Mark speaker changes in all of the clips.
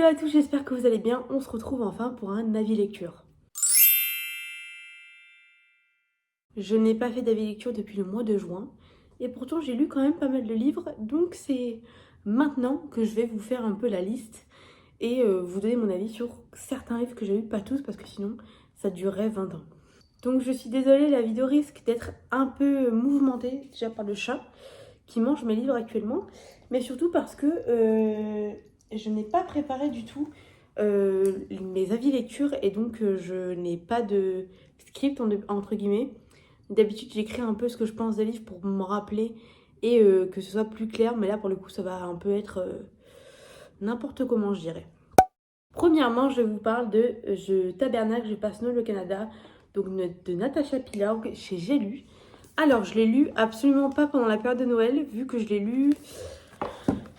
Speaker 1: Hello à tous, j'espère que vous allez bien. On se retrouve enfin pour un avis lecture. Je n'ai pas fait d'avis lecture depuis le mois de juin et pourtant j'ai lu quand même pas mal de livres, donc c'est maintenant que je vais vous faire un peu la liste et vous donner mon avis sur certains livres que j'ai lus, pas tous parce que sinon ça durerait 20 ans. Donc je suis désolée, la vidéo risque d'être un peu mouvementée déjà par le chat qui mange mes livres actuellement, mais surtout parce que je n'ai pas préparé du tout mes avis lecture et donc je n'ai pas de script entre guillemets. D'habitude j'écris un peu ce que je pense des livres pour me rappeler et que ce soit plus clair, mais là pour le coup ça va un peu être n'importe comment je dirais. Premièrement, je vous parle de Je tabernacle, je passe Noël au Canada, donc de Natasha Pillow chez J'ai lu. Alors, je l'ai lu absolument pas pendant la période de Noël, vu que je l'ai lu.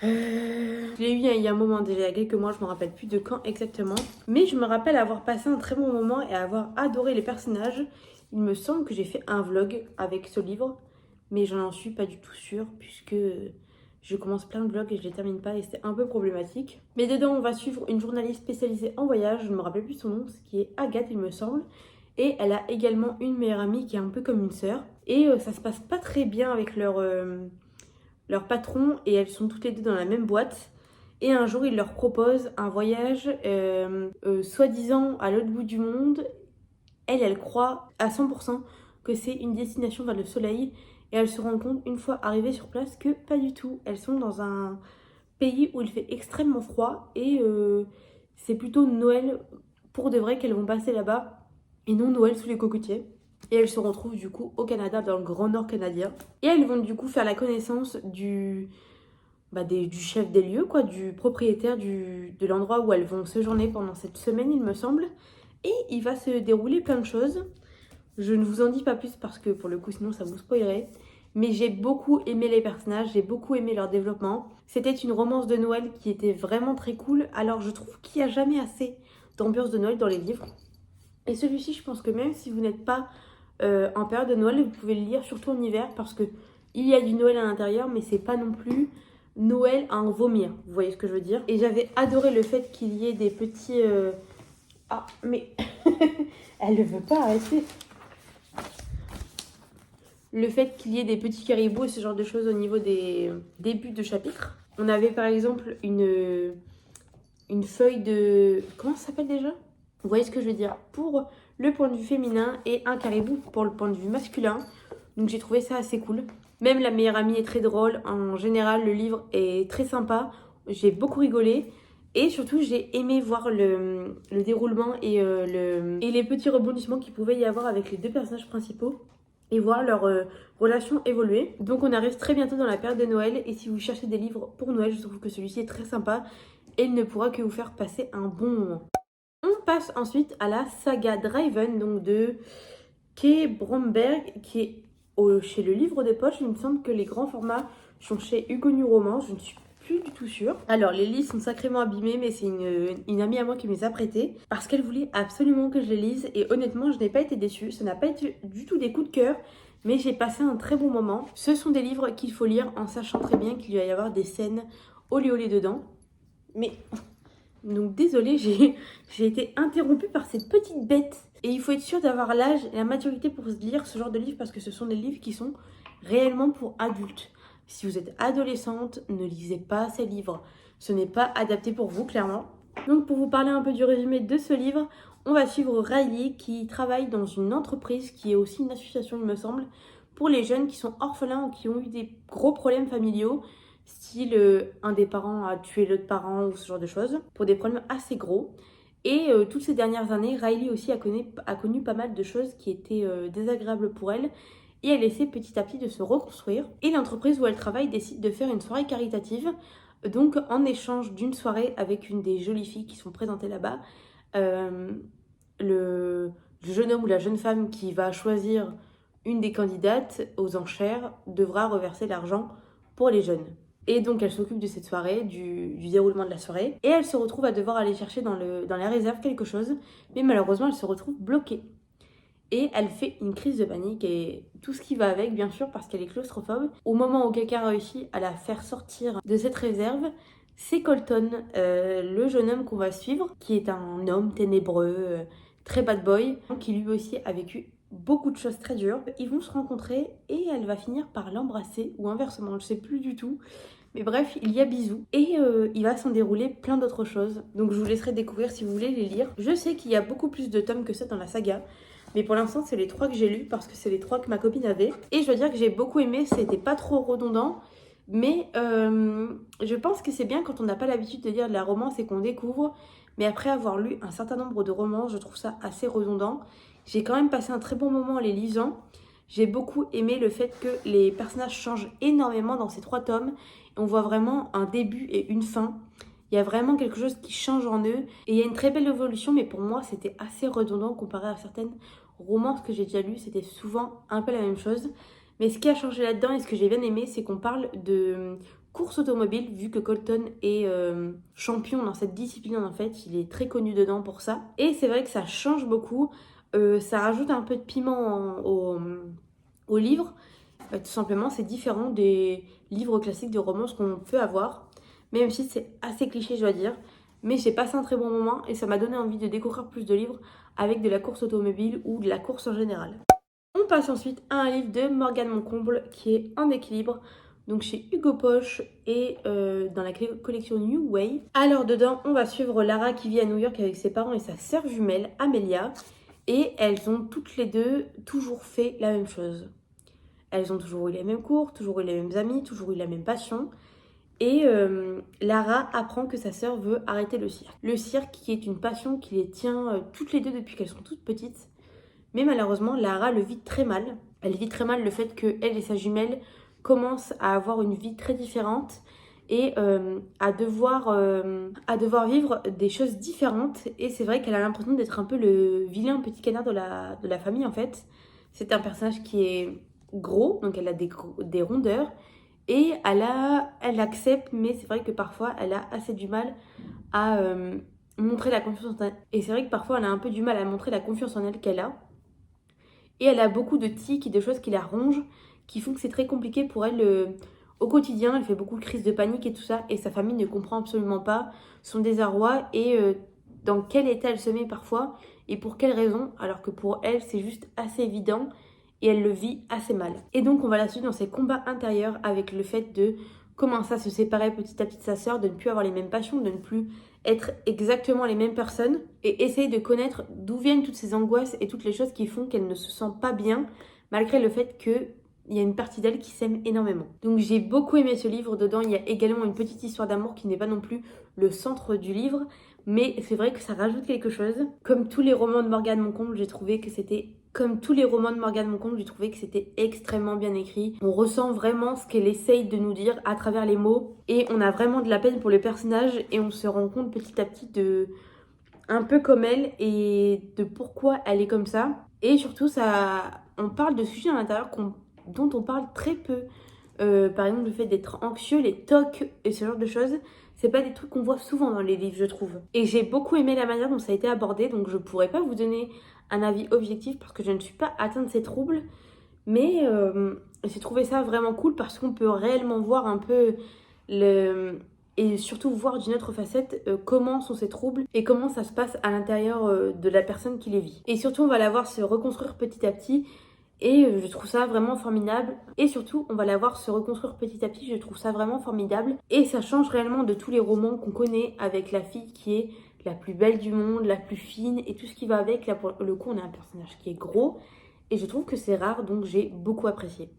Speaker 1: Je l'ai lu il y a un moment déjà, il y a quelques mois, je me rappelle plus de quand exactement. Mais je me rappelle avoir passé un très bon moment et avoir adoré les personnages. Il me semble que j'ai fait un vlog avec ce livre, mais je n'en suis pas du tout sûre, puisque je commence plein de vlogs et je les termine pas et c'est un peu problématique. Mais dedans, on va suivre une journaliste spécialisée en voyage, je ne me rappelle plus son nom, ce qui est Agathe, il me semble. Et elle a également une meilleure amie qui est un peu comme une sœur. Et ça se passe pas très bien avec leur patron et elles sont toutes les deux dans la même boîte. Et un jour, il leur propose un voyage soi-disant à l'autre bout du monde. Elle croit à 100% que c'est une destination vers le soleil. Et elle se rend compte une fois arrivée sur place que pas du tout. Elles sont dans un pays où il fait extrêmement froid et c'est plutôt Noël pour de vrai qu'elles vont passer là-bas et non Noël sous les cocotiers. Et elles se retrouvent du coup au Canada, dans le Grand Nord canadien. Et elles vont du coup faire la connaissance du chef des lieux, quoi, du propriétaire de l'endroit où elles vont séjourner pendant cette semaine, il me semble. Et il va se dérouler plein de choses. Je ne vous en dis pas plus parce que pour le coup, sinon ça vous spoilerait. Mais j'ai beaucoup aimé les personnages, j'ai beaucoup aimé leur développement. C'était une romance de Noël qui était vraiment très cool. Alors je trouve qu'il n'y a jamais assez d'ambiance de Noël dans les livres. Et celui-ci, je pense que même si vous n'êtes pas en période de Noël, vous pouvez le lire surtout en hiver parce que il y a du Noël à l'intérieur, mais c'est pas non plus Noël à en vomir. Vous voyez ce que je veux dire? Et j'avais adoré le fait qu'il y ait des petits... Ah, mais elle ne veut pas arrêter. Le fait qu'il y ait des petits caribous et ce genre de choses au niveau des débuts de chapitre. On avait par exemple une feuille de... Comment ça s'appelle déjà? Vous voyez ce que je veux dire? Pour le point de vue féminin et un caribou pour le point de vue masculin. Donc j'ai trouvé ça assez cool. Même la meilleure amie est très drôle. En général, le livre est très sympa. J'ai beaucoup rigolé. Et surtout, j'ai aimé voir le déroulement et les petits rebondissements qu'il pouvait y avoir avec les deux personnages principaux et voir leur relation évoluer. Donc on arrive très bientôt dans la période de Noël et si vous cherchez des livres pour Noël, je trouve que celui-ci est très sympa et il ne pourra que vous faire passer un bon moment. On passe ensuite à la saga Driven, donc de Kay Bromberg, qui est chez le livre de poche. Il me semble que les grands formats sont chez Hugo New Romans, je ne suis plus du tout sûre. Alors les livres sont sacrément abîmés, mais c'est une amie à moi qui me les a prêtés parce qu'elle voulait absolument que je les lise et honnêtement je n'ai pas été déçue. Ça n'a pas été du tout des coups de cœur, mais j'ai passé un très bon moment. Ce sont des livres qu'il faut lire en sachant très bien qu'il va y avoir des scènes olé olé dedans. Mais donc désolée, j'ai été interrompue par cette petite bête. Et il faut être sûr d'avoir l'âge et la maturité pour lire ce genre de livres parce que ce sont des livres qui sont réellement pour adultes. Si vous êtes adolescente, ne lisez pas ces livres. Ce n'est pas adapté pour vous, clairement. Donc pour vous parler un peu du résumé de ce livre, on va suivre Riley qui travaille dans une entreprise qui est aussi une association, il me semble, pour les jeunes qui sont orphelins ou qui ont eu des gros problèmes familiaux, style un des parents a tué l'autre parent ou ce genre de choses, pour des problèmes assez gros. Et toutes ces dernières années, Riley aussi a connu pas mal de choses qui étaient désagréables pour elle. Et elle essaie petit à petit de se reconstruire. Et l'entreprise où elle travaille décide de faire une soirée caritative. Donc en échange d'une soirée avec une des jolies filles qui sont présentées là-bas, le jeune homme ou la jeune femme qui va choisir une des candidates aux enchères devra reverser l'argent pour les jeunes. Et donc elle s'occupe de cette soirée, du déroulement de la soirée. Et elle se retrouve à devoir aller chercher dans la réserve quelque chose. Mais malheureusement elle se retrouve bloquée. Et elle fait une crise de panique et tout ce qui va avec bien sûr parce qu'elle est claustrophobe. Au moment où quelqu'un réussit à la faire sortir de cette réserve, c'est Colton, le jeune homme qu'on va suivre, qui est un homme ténébreux, très bad boy, qui lui aussi a vécu beaucoup de choses très dures. Ils vont se rencontrer et elle va finir par l'embrasser, ou inversement, je sais plus du tout. Mais bref, il y a bisous et il va s'en dérouler plein d'autres choses. Donc je vous laisserai découvrir si vous voulez les lire. Je sais qu'il y a beaucoup plus de tomes que ça dans la saga. Mais pour l'instant, c'est les 3 que j'ai lus parce que c'est les 3 que ma copine avait. Et je dois dire que j'ai beaucoup aimé, c'était pas trop redondant. Mais je pense que c'est bien quand on n'a pas l'habitude de lire de la romance et qu'on découvre. Mais après avoir lu un certain nombre de romans, je trouve ça assez redondant. J'ai quand même passé un très bon moment en les lisant. J'ai beaucoup aimé le fait que les personnages changent énormément dans ces 3 tomes. Et on voit vraiment un début et une fin. Il y a vraiment quelque chose qui change en eux. Et il y a une très belle évolution, mais pour moi, c'était assez redondant comparé à certaines romances que j'ai déjà lues. C'était souvent un peu la même chose. Mais ce qui a changé là-dedans et ce que j'ai bien aimé, c'est qu'on parle de course automobile, vu que Colton est champion dans cette discipline en fait. Il est très connu dedans pour ça. Et c'est vrai que ça change beaucoup. Ça rajoute un peu de piment au livre. Tout simplement, c'est différent des livres classiques de romance qu'on peut avoir. Même si c'est assez cliché, je dois dire. Mais j'ai passé un très bon moment et ça m'a donné envie de découvrir plus de livres avec de la course automobile ou de la course en général. On passe ensuite à un livre de Morgane Moncomble qui est En équilibre, donc chez Hugo Poche et dans la collection New Way. Alors dedans, on va suivre Lara qui vit à New York avec ses parents et sa sœur jumelle Amelia. Et elles ont toutes les deux toujours fait la même chose. Elles ont toujours eu les mêmes cours, toujours eu les mêmes amis, toujours eu la même passion. Et Lara apprend que sa sœur veut arrêter le cirque. Le cirque qui est une passion qui les tient toutes les deux depuis qu'elles sont toutes petites. Mais malheureusement, Lara le vit très mal. Elle vit très mal le fait qu'elle et sa jumelle commencent à avoir une vie très différente et à devoir vivre des choses différentes. Et c'est vrai qu'elle a l'impression d'être un peu le vilain petit canard de la famille en fait. C'est un personnage qui est gros, donc elle a des rondeurs. Et elle accepte, mais c'est vrai que parfois elle a assez du mal à montrer la confiance en elle. Et c'est vrai que parfois elle a un peu du mal à montrer la confiance en elle qu'elle a. Et elle a beaucoup de tics et de choses qui la rongent, qui font que c'est très compliqué pour elle au quotidien. Elle fait beaucoup de crises de panique et tout ça. Et sa famille ne comprend absolument pas son désarroi et dans quel état elle se met parfois et pour quelles raisons. Alors que pour elle, c'est juste assez évident et elle le vit assez mal. Et donc on va la suivre dans ses combats intérieurs avec le fait de commencer à se séparer petit à petit de sa sœur, de ne plus avoir les mêmes passions, de ne plus être exactement les mêmes personnes et essayer de connaître d'où viennent toutes ces angoisses et toutes les choses qui font qu'elle ne se sent pas bien malgré le fait qu'il y a une partie d'elle qui s'aime énormément. Donc j'ai beaucoup aimé ce livre. Dedans, il y a également une petite histoire d'amour qui n'est pas non plus le centre du livre, mais c'est vrai que ça rajoute quelque chose. Comme tous les romans de Morgane Moncomble, j'ai trouvé que c'était extrêmement bien écrit. On ressent vraiment ce qu'elle essaye de nous dire à travers les mots et on a vraiment de la peine pour le personnage et on se rend compte petit à petit de un peu comme elle et de pourquoi elle est comme ça. Et surtout, on parle de sujets à l'intérieur dont on parle très peu. Par exemple, le fait d'être anxieux, les tocs et ce genre de choses. C'est pas des trucs qu'on voit souvent dans les livres, je trouve. Et j'ai beaucoup aimé la manière dont ça a été abordé, donc je pourrais pas vous donner un avis objectif parce que je ne suis pas atteinte de ces troubles. Mais j'ai trouvé ça vraiment cool parce qu'on peut réellement voir un peu et surtout voir d'une autre facette comment sont ces troubles et comment ça se passe à l'intérieur de la personne qui les vit. Et surtout, on va la voir se reconstruire petit à petit. Et je trouve ça vraiment formidable. Et surtout, on va la voir se reconstruire petit à petit. Je trouve ça vraiment formidable. Et ça change réellement de tous les romans qu'on connaît avec la fille qui est la plus belle du monde, la plus fine et tout ce qui va avec. Là, pour le coup, on a un personnage qui est gros. Et je trouve que c'est rare, donc j'ai beaucoup apprécié.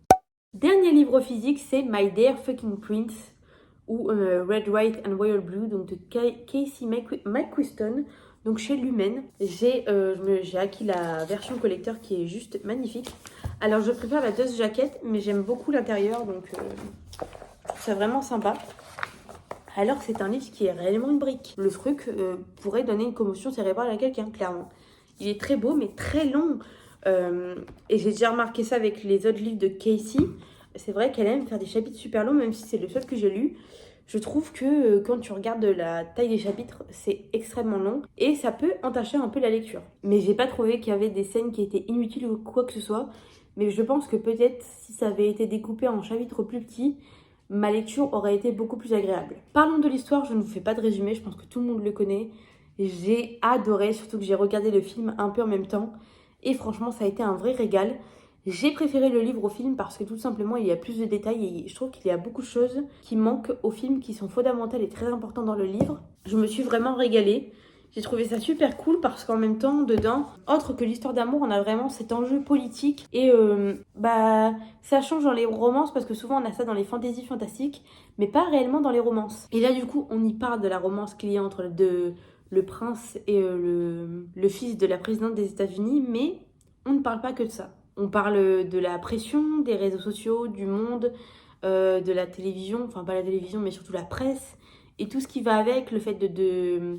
Speaker 1: Dernier livre physique, c'est My Dear Fucking Prince ou Red, White and Royal Blue, donc de Casey McQuiston. Donc chez Lumen, j'ai acquis la version collector qui est juste magnifique. Alors je préfère la dust jacket, mais j'aime beaucoup l'intérieur, donc je trouve ça vraiment sympa. Alors que c'est un livre qui est réellement une brique. Le truc pourrait donner une commotion cérébrale à quelqu'un, clairement. Il est très beau, mais très long. Et j'ai déjà remarqué ça avec les autres livres de Casey. C'est vrai qu'elle aime faire des chapitres super longs, même si c'est le seul que j'ai lu. Je trouve que quand tu regardes la taille des chapitres, c'est extrêmement long et ça peut entacher un peu la lecture. Mais j'ai pas trouvé qu'il y avait des scènes qui étaient inutiles ou quoi que ce soit. Mais je pense que peut-être si ça avait été découpé en chapitres plus petits, ma lecture aurait été beaucoup plus agréable. Parlons de l'histoire, je ne vous fais pas de résumé, je pense que tout le monde le connaît. J'ai adoré, surtout que j'ai regardé le film un peu en même temps. Et franchement, ça a été un vrai régal. J'ai préféré le livre au film parce que tout simplement, il y a plus de détails et je trouve qu'il y a beaucoup de choses qui manquent au film, qui sont fondamentales et très importantes dans le livre. Je me suis vraiment régalée. J'ai trouvé ça super cool parce qu'en même temps, dedans, autre que l'histoire d'amour, on a vraiment cet enjeu politique. Et ça change dans les romances parce que souvent on a ça dans les fantaisies fantastiques, mais pas réellement dans les romances. Et là, du coup, on y parle de la romance qu'il y a entre le prince et le fils de la présidente des États-Unis, mais on ne parle pas que de ça. On parle de la pression, des réseaux sociaux, du monde, de la télévision, enfin pas la télévision, mais surtout la presse, et tout ce qui va avec, le fait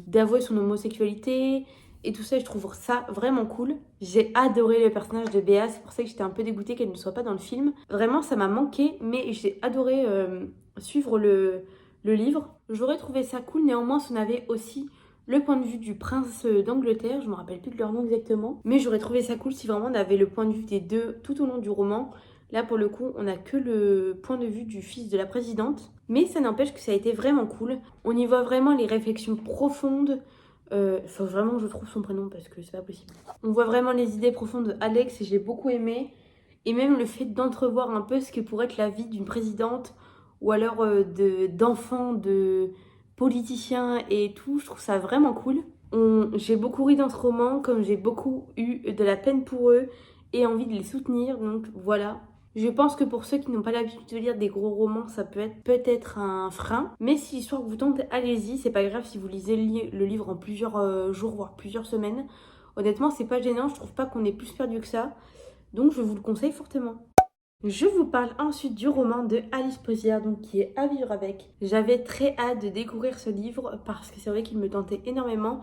Speaker 1: d'avouer son homosexualité, et tout ça, je trouve ça vraiment cool. J'ai adoré le personnage de Béa, c'est pour ça que j'étais un peu dégoûtée qu'elle ne soit pas dans le film. Vraiment, ça m'a manqué, mais j'ai adoré suivre le livre. J'aurais trouvé ça cool, néanmoins, si on avait aussi le point de vue du prince d'Angleterre, je me rappelle plus de leur nom exactement, mais j'aurais trouvé ça cool si vraiment on avait le point de vue des deux tout au long du roman. Là, pour le coup, on n'a que le point de vue du fils de la présidente, mais ça n'empêche que ça a été vraiment cool. On y voit vraiment les réflexions profondes. Faut vraiment que je trouve son prénom parce que c'est pas possible. On voit vraiment les idées profondes d'Alex et j'ai beaucoup aimé. Et même le fait d'entrevoir un peu ce que pourrait être la vie d'une présidente ou alors d'enfants, de politiciens et tout. Je trouve ça vraiment cool. J'ai beaucoup ri dans ce roman, comme j'ai beaucoup eu de la peine pour eux et envie de les soutenir. Donc voilà. Je pense que pour ceux qui n'ont pas l'habitude de lire des gros romans, ça peut être peut-être un frein. Mais si l'histoire vous tente, allez-y. C'est pas grave si vous lisez le livre en plusieurs jours, voire plusieurs semaines. Honnêtement, c'est pas gênant. Je trouve pas qu'on est plus perdu que ça. Donc je vous le conseille fortement. Je vous parle ensuite du roman de Alice Pauzière, donc qui est À vivre avec. J'avais très hâte de découvrir ce livre parce que c'est vrai qu'il me tentait énormément.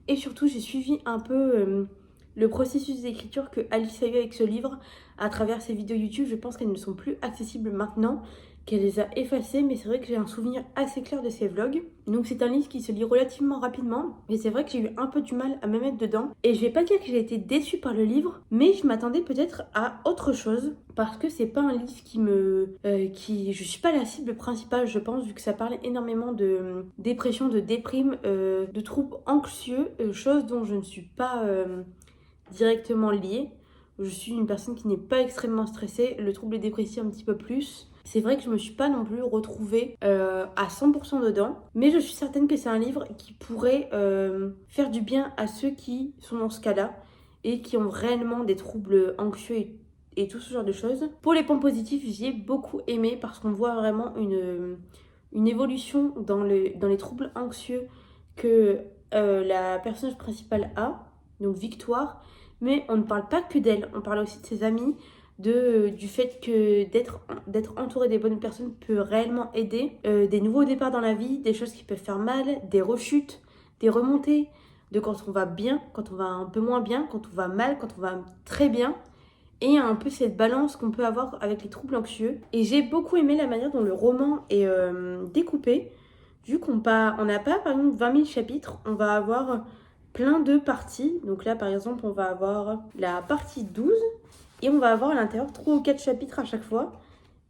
Speaker 1: Et surtout, j'ai suivi un peu le processus d'écriture que Alice a eu avec ce livre à travers ses vidéos YouTube. Je pense qu'elles ne sont plus accessibles maintenant, qu'elle les a effacées, mais c'est vrai que j'ai un souvenir assez clair de ses vlogs. Donc c'est un livre qui se lit relativement rapidement, mais c'est vrai que j'ai eu un peu du mal à me mettre dedans. Et je vais pas dire que j'ai été déçue par le livre, mais je m'attendais peut-être à autre chose, parce que c'est pas un livre je suis pas la cible principale, je pense, vu que ça parle énormément de dépression, de déprime, de troubles anxieux, chose dont je ne suis pas directement liée. Je suis une personne qui n'est pas extrêmement stressée, le trouble dépressif un petit peu plus. C'est vrai que je me suis pas non plus retrouvée à 100% dedans, mais je suis certaine que c'est un livre qui pourrait faire du bien à ceux qui sont dans ce cas-là et qui ont réellement des troubles anxieux et tout ce genre de choses. Pour les points positifs, j'ai beaucoup aimé parce qu'on voit vraiment une évolution dans les troubles anxieux que la personnage principale a, donc Victoire. Mais on ne parle pas que d'elle, on parle aussi de ses amis, du fait que d'être entouré des bonnes personnes peut réellement aider, des nouveaux départs dans la vie, des choses qui peuvent faire mal, des rechutes, des remontées, de quand on va bien, quand on va un peu moins bien, quand on va mal, quand on va très bien. Et il y a un peu cette balance qu'on peut avoir avec les troubles anxieux. Et j'ai beaucoup aimé la manière dont le roman est découpé. Vu qu'on n'a pas par exemple 20 000 chapitres, on va avoir plein de parties. Donc là par exemple on va avoir la partie 12 et on va avoir à l'intérieur 3 ou 4 chapitres à chaque fois.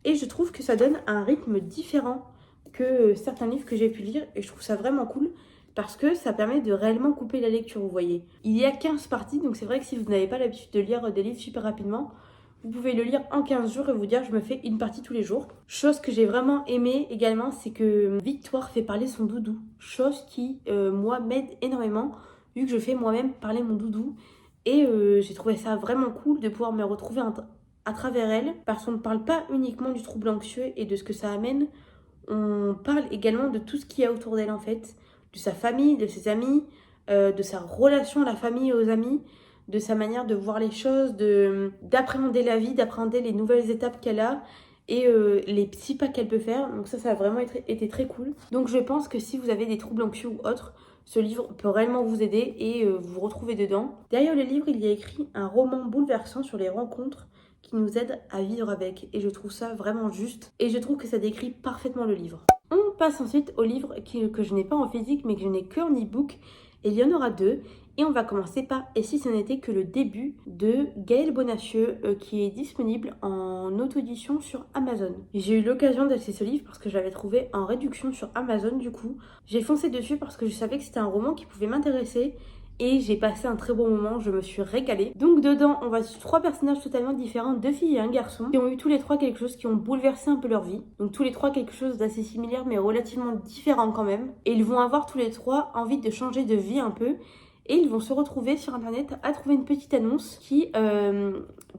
Speaker 1: Et je trouve que ça donne un rythme différent que certains livres que j'ai pu lire. Et je trouve ça vraiment cool parce que ça permet de réellement couper la lecture, vous voyez. Il y a 15 parties, donc c'est vrai que si vous n'avez pas l'habitude de lire des livres super rapidement, vous pouvez le lire en 15 jours et vous dire je me fais une partie tous les jours. Chose que j'ai vraiment aimé également, c'est que Victoire fait parler son doudou. Chose qui, moi, m'aide énormément, vu que je fais moi-même parler mon doudou. Et j'ai trouvé ça vraiment cool de pouvoir me retrouver à travers elle, parce qu'on ne parle pas uniquement du trouble anxieux et de ce que ça amène, on parle également de tout ce qu'il y a autour d'elle en fait, de sa famille, de ses amis, de sa relation à la famille et aux amis, de sa manière de voir les choses, d'appréhender la vie, d'appréhender les nouvelles étapes qu'elle a et les petits pas qu'elle peut faire. Donc ça a vraiment été très cool. Donc je pense que si vous avez des troubles anxieux ou autres, ce livre peut réellement vous aider et vous retrouver dedans. Derrière le livre, il y a écrit un roman bouleversant sur les rencontres qui nous aident à vivre avec. Et je trouve ça vraiment juste. Et je trouve que ça décrit parfaitement le livre. On passe ensuite au livre que je n'ai pas en physique mais que je n'ai que en e-book. Et il y en aura deux. Et on va commencer par Et si ce n'était que le début de Gaël Bonacieux qui est disponible en auto-édition sur Amazon. J'ai eu l'occasion d'acheter ce livre parce que je l'avais trouvé en réduction sur Amazon du coup. J'ai foncé dessus parce que je savais que c'était un roman qui pouvait m'intéresser et j'ai passé un très bon moment, je me suis régalée. Donc dedans, on va suivre 3 personnages totalement différents, 2 filles et un garçon, qui ont eu tous les 3 quelque chose qui ont bouleversé un peu leur vie. Donc tous les 3 quelque chose d'assez similaire mais relativement différent quand même. Et ils vont avoir tous les 3 envie de changer de vie un peu. Et ils vont se retrouver sur internet à trouver une petite annonce qui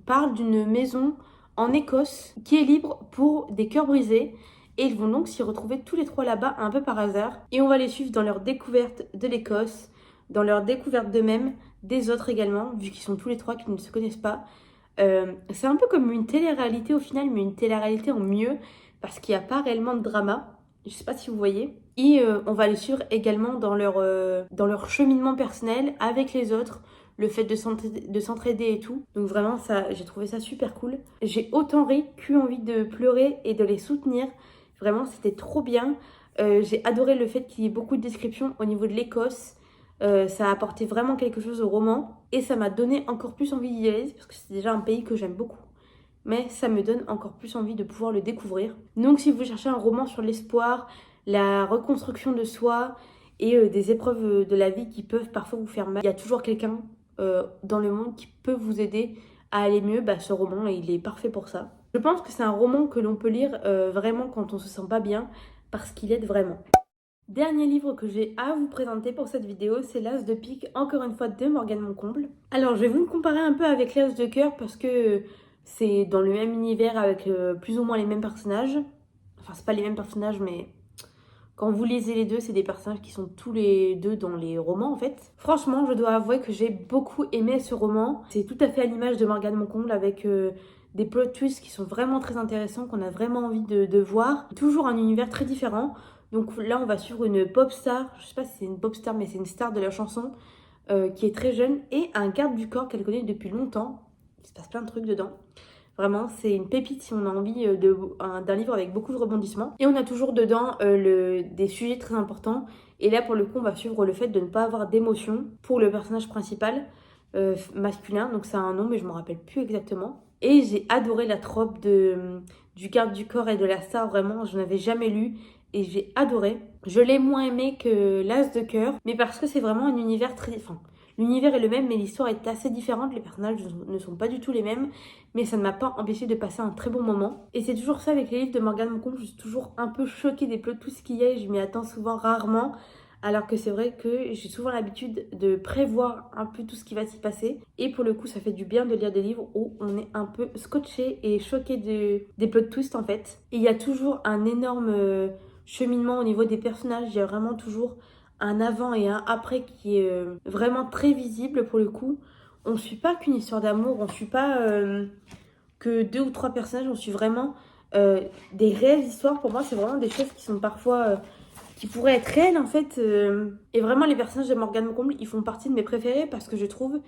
Speaker 1: parle d'une maison en Écosse qui est libre pour des cœurs brisés. Et ils vont donc s'y retrouver tous les 3 là-bas un peu par hasard. Et on va les suivre dans leur découverte de l'Écosse, dans leur découverte d'eux-mêmes, des autres également, vu qu'ils sont tous les 3 qui ne se connaissent pas. C'est un peu comme une télé-réalité au final, mais une télé-réalité en mieux, parce qu'il n'y a pas réellement de drama. Je sais pas si vous voyez. Et on va les suivre également dans leur cheminement personnel avec les autres, le fait de s'entraider et tout. Donc vraiment, ça, j'ai trouvé ça super cool. J'ai autant ri qu'eu envie de pleurer et de les soutenir. Vraiment, c'était trop bien. J'ai adoré le fait qu'il y ait beaucoup de descriptions au niveau de l'Écosse. Ça a apporté vraiment quelque chose au roman et ça m'a donné encore plus envie d'y aller parce que c'est déjà un pays que j'aime beaucoup. Mais ça me donne encore plus envie de pouvoir le découvrir. Donc si vous cherchez un roman sur l'espoir, la reconstruction de soi et des épreuves de la vie qui peuvent parfois vous faire mal, il y a toujours quelqu'un dans le monde qui peut vous aider à aller mieux. Bah, ce roman, il est parfait pour ça. Je pense que c'est un roman que l'on peut lire vraiment quand on se sent pas bien parce qu'il aide vraiment. Dernier livre que j'ai à vous présenter pour cette vidéo, c'est L'As de pique, encore une fois de Morgane Moncomble. Alors je vais vous le comparer un peu avec L'As de cœur parce que c'est dans le même univers avec plus ou moins les mêmes personnages. Enfin c'est pas les mêmes personnages mais quand vous lisez les deux, c'est des personnages qui sont tous les deux dans les romans en fait. Franchement, je dois avouer que j'ai beaucoup aimé ce roman. C'est tout à fait à l'image de Morgane Moncomble avec des plot twists qui sont vraiment très intéressants, qu'on a vraiment envie de voir. Toujours un univers très différent. Donc là, on va suivre une pop star, je sais pas si c'est une pop star, mais c'est une star de la chanson, qui est très jeune, et un garde du corps qu'elle connaît depuis longtemps. Il se passe plein de trucs dedans. Vraiment, c'est une pépite si on a envie d'un livre avec beaucoup de rebondissements. Et on a toujours dedans des sujets très importants. Et là, pour le coup, on va suivre le fait de ne pas avoir d'émotion pour le personnage principal masculin. Donc c'est un nom, mais je ne me rappelle plus exactement. Et j'ai adoré la trope du garde du corps et de la star. Vraiment, je n'avais jamais lu. Et j'ai adoré. Je l'ai moins aimé que L'As de cœur, mais parce que c'est vraiment un univers très... Enfin, l'univers est le même, mais l'histoire est assez différente. Les personnages ne sont pas du tout les mêmes, mais ça ne m'a pas empêché de passer un très bon moment. Et c'est toujours ça avec les livres de Morgane Moncomble, je suis toujours un peu choquée des plots de tout ce qu'il y a et je m'y attends souvent rarement. Alors que c'est vrai que j'ai souvent l'habitude de prévoir un peu tout ce qui va s'y passer. Et pour le coup, ça fait du bien de lire des livres où on est un peu scotché et choqué des plots twists en fait. Et il y a toujours un énorme cheminement au niveau des personnages. Il y a vraiment toujours un avant et un après qui est vraiment très visible pour le coup. On ne suit pas qu'une histoire d'amour, on ne suit pas que 2 ou 3 personnages, on suit vraiment des réelles histoires. Pour moi, c'est vraiment des choses qui sont parfois... qui pourraient être réelles en fait. Et vraiment, les personnages de Morgane Moncomble, ils font partie de mes préférés parce que je trouve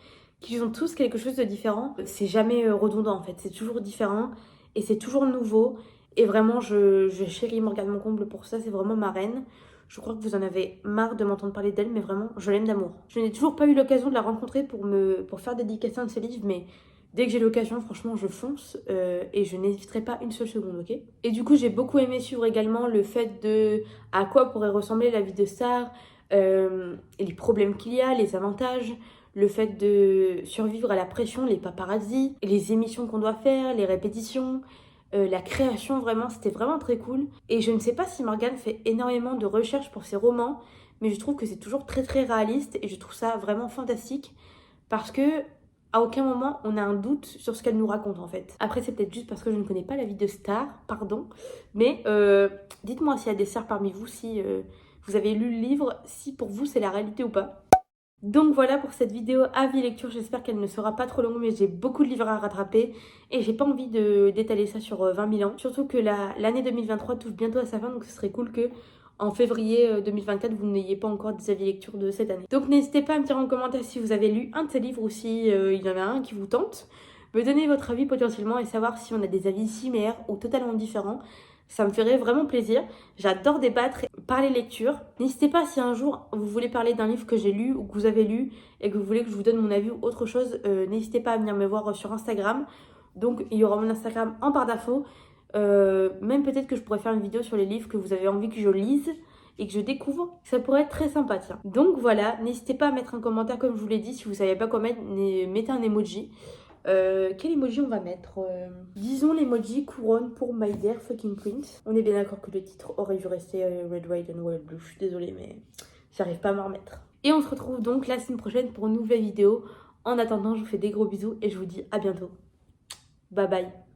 Speaker 1: qu'ils ont tous quelque chose de différent. C'est jamais redondant en fait, c'est toujours différent et c'est toujours nouveau. Et vraiment, je chéris Morgane Moncomble pour ça, c'est vraiment ma reine. Je crois que vous en avez marre de m'entendre parler d'elle, mais vraiment, je l'aime d'amour. Je n'ai toujours pas eu l'occasion de la rencontrer pour faire dédicacer un de ses livres, mais dès que j'ai l'occasion, franchement, je fonce et je n'hésiterai pas une seule seconde, ok? Et du coup, j'ai beaucoup aimé suivre également le fait de à quoi pourrait ressembler la vie de star, les problèmes qu'il y a, les avantages, le fait de survivre à la pression, les paparazzis, les émissions qu'on doit faire, les répétitions, la création, vraiment, c'était vraiment très cool. Et je ne sais pas si Morgane fait énormément de recherches pour ses romans, mais je trouve que c'est toujours très très réaliste et je trouve ça vraiment fantastique parce que à aucun moment on a un doute sur ce qu'elle nous raconte en fait. Après c'est peut-être juste parce que je ne connais pas la vie de star, pardon, mais dites-moi s'il y a des stars parmi vous, si vous avez lu le livre, si pour vous c'est la réalité ou pas. Donc voilà pour cette vidéo avis lecture, j'espère qu'elle ne sera pas trop longue mais j'ai beaucoup de livres à rattraper et j'ai pas envie d'étaler ça sur 20 000 ans. Surtout que l'année 2023 touche bientôt à sa fin donc ce serait cool que en février 2024 vous n'ayez pas encore des avis lecture de cette année. Donc n'hésitez pas à me dire en commentaire si vous avez lu un de ces livres ou si il y en a un qui vous tente. Me donner votre avis potentiellement et savoir si on a des avis similaires ou totalement différents. Ça me ferait vraiment plaisir. J'adore débattre. parler lecture. N'hésitez pas si un jour vous voulez parler d'un livre que j'ai lu ou que vous avez lu et que vous voulez que je vous donne mon avis ou autre chose, n'hésitez pas à venir me voir sur Instagram. Donc il y aura mon Instagram en barre d'infos. Même peut-être que je pourrais faire une vidéo sur les livres que vous avez envie que je lise et que je découvre. Ça pourrait être très sympa, tiens. Donc voilà, n'hésitez pas à mettre un commentaire comme je vous l'ai dit. Si vous ne savez pas quoi mettre, mettez un emoji. Quel emoji on va mettre disons l'emoji couronne pour My Dear Fucking Prince. On est bien d'accord que le titre aurait dû rester Red, White and Wild Blue. Je suis désolée, mais j'arrive pas à m'en remettre. Et on se retrouve donc la semaine prochaine pour une nouvelle vidéo. En attendant, je vous fais des gros bisous et je vous dis à bientôt. Bye bye.